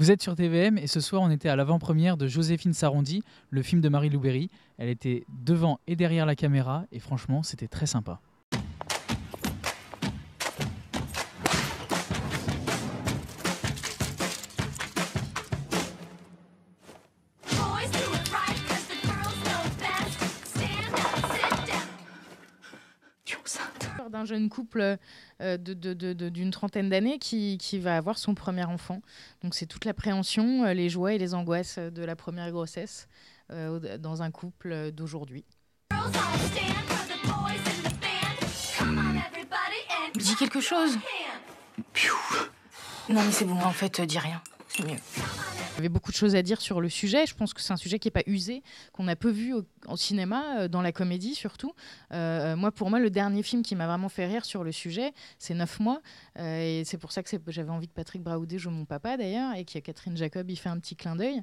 Vous êtes sur TVM et ce soir on était à l'avant-première de Joséphine Sarondy, le film de Marie-Lou Berry. Elle était devant et derrière la caméra et franchement c'était très sympa. D'un jeune couple d'une trentaine d'années qui va avoir son premier enfant. Donc c'est toute l'appréhension, les joies et les angoisses de la première grossesse dans un couple d'aujourd'hui. Dis quelque chose. Non mais c'est bon, en fait, dis rien, c'est mieux. Il y avait beaucoup de choses à dire sur le sujet. Je pense que c'est un sujet qui n'est pas usé, qu'on a peu vu au cinéma, dans la comédie surtout. Pour moi, le dernier film qui m'a vraiment fait rire sur le sujet, c'est 9 mois. Et c'est pour ça que j'avais envie que Patrick Braoudé joue mon papa d'ailleurs, et que Catherine Jacob y fait un petit clin d'œil.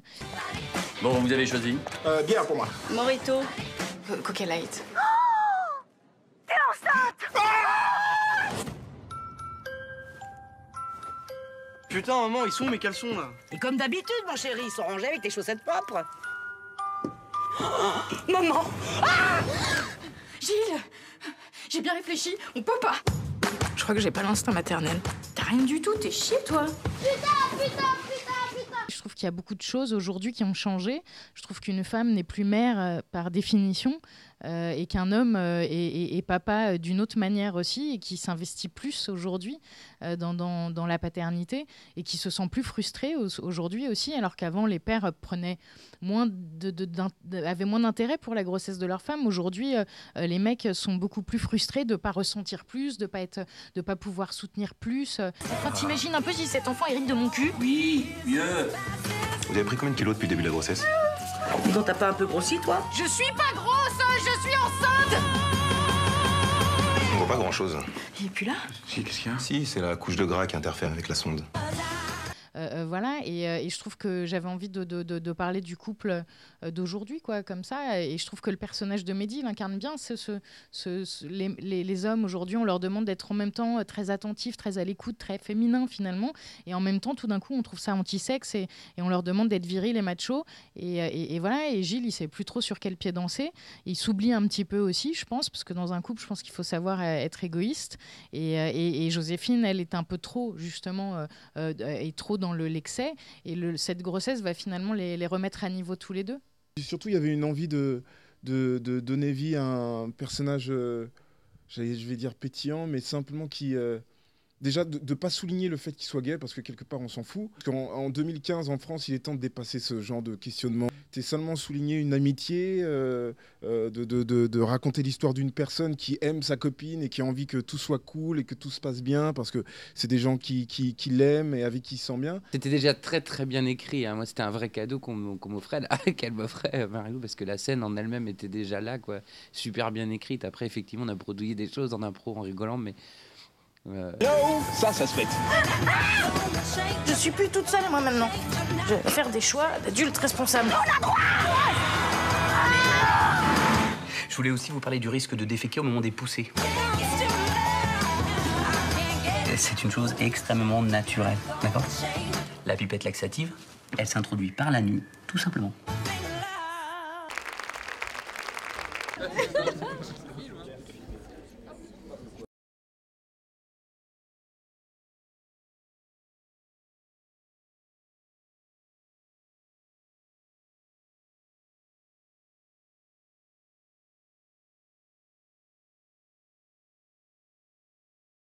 Bon, vous avez choisi Bière pour moi. Morito. Coca Light. T'es enceinte! Putain, maman, ils sont où mes caleçons, là? Et comme d'habitude, mon chéri, ils sont rangés avec tes chaussettes propres. Oh, maman! Ah! Gilles, j'ai bien réfléchi, on peut pas. Je crois que j'ai pas l'instinct maternel. T'as rien du tout, t'es chier, toi. Je trouve qu'il y a beaucoup de choses aujourd'hui qui ont changé. Je trouve qu'une femme n'est plus mère par définition et qu'un homme est papa d'une autre manière aussi et qui s'investit plus aujourd'hui dans la paternité et qui se sent plus frustré aujourd'hui aussi, alors qu'avant les pères avaient moins d'intérêt pour la grossesse de leur femme. Aujourd'hui, les mecs sont beaucoup plus frustrés de ne pas ressentir plus, de pas pouvoir soutenir plus. Enfin, t'imagines un peu si cet enfant hérite de mon cul? Oui, mieux. Vous avez pris combien de kilos depuis le début de la grossesse? Dis donc, t'as pas un peu grossi, toi? Je suis pas grosse, je suis enceinte. On voit pas grand-chose. Il est plus là? Si, qu'est-ce qu'il y a? Si, c'est la couche de gras qui interfère avec la sonde. Voilà, et je trouve que j'avais envie de parler du couple d'aujourd'hui, quoi, comme ça. Et je trouve que le personnage de Mehdi l'incarne bien. Les hommes, aujourd'hui, on leur demande d'être en même temps très attentifs, très à l'écoute, très féminins, finalement. Et en même temps, tout d'un coup, on trouve ça anti-sexe et on leur demande d'être virils et machos. Et voilà, et Gilles, il sait plus trop sur quel pied danser. Il s'oublie un petit peu aussi, je pense, parce que dans un couple, je pense qu'il faut savoir être égoïste. Et Joséphine, elle est un peu trop, justement, et trop dans l'excès, et cette grossesse va finalement les remettre à niveau tous les deux. Surtout, il y avait une envie de donner vie à un personnage, je vais dire pétillant, mais simplement qui... Déjà, de ne pas souligner le fait qu'il soit gay, parce que quelque part, on s'en fout. Parce qu'en 2015, en France, il est temps de dépasser ce genre de questionnement. C'est seulement souligner une amitié, de raconter l'histoire d'une personne qui aime sa copine et qui a envie que tout soit cool et que tout se passe bien, parce que c'est des gens qui l'aiment et avec qui il se sent bien. C'était déjà très très bien écrit, hein. Moi, c'était un vrai cadeau qu'on m'offrait, qu'elle m'offrait, Marie-Lou, parce que la scène en elle-même était déjà là, quoi. Super bien écrite. Après, effectivement, on a bredouillé des choses en impro, en rigolant, mais... Ça se fait. Je suis plus toute seule, moi, maintenant. Je vais faire des choix d'adultes responsables. Je voulais aussi vous parler du risque de déféquer au moment des poussées. C'est une chose extrêmement naturelle, d'accord? La pipette laxative, elle s'introduit par la nuit, tout simplement.